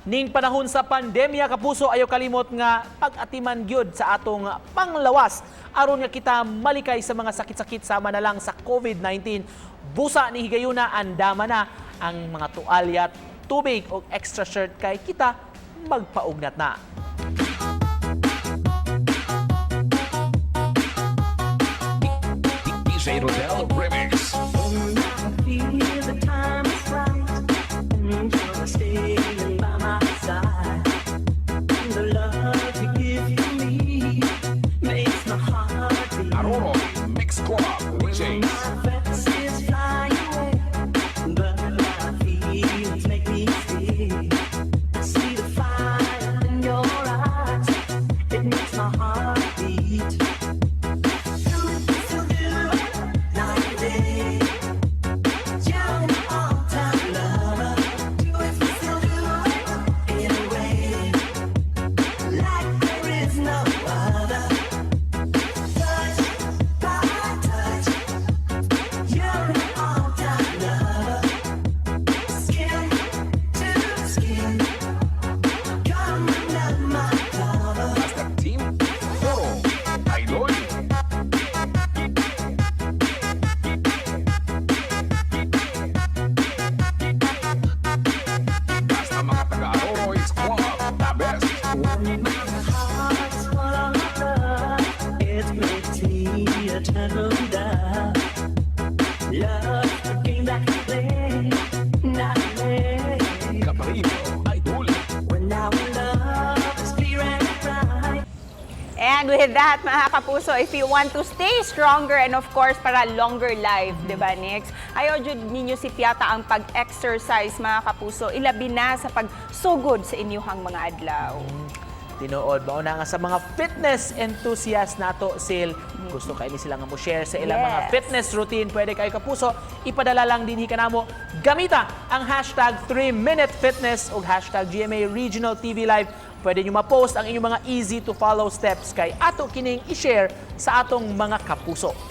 Ning panahon sa pandemya kapuso ayo kalimot nga pag-atiman gyud sa atong panglawas aron nga kita malikay sa mga sakit-sakit sama na lang sa COVID-19. Busa ni higayuna andama na ang mga tualya, tubig o extra shirt kay kita magpa-ugnat na. DJ Rodel Remix. Aroro Mix Club DJ. And with that, mga kapuso, if you want to stay stronger and of course, para longer life, di ba, Nix? Ayaw jud ninyo si Piata ang pag-exercise, mga kapuso, ilabi na sa pagsugod sa inyuhang mga adlaw. Tinuod, mauna nga sa mga fitness enthusiast nato, Sil. Gusto kayo ni sila nga mo share sa ilang mga fitness routine. Pwede kayo kapuso, ipadala lang din hika namo. Gamita ang hashtag 3MinuteFitness o hashtag GMA Regional TV Live. Pwede nyo ma-post ang inyong mga easy to follow steps kay ato kining i-share sa atong mga kapuso.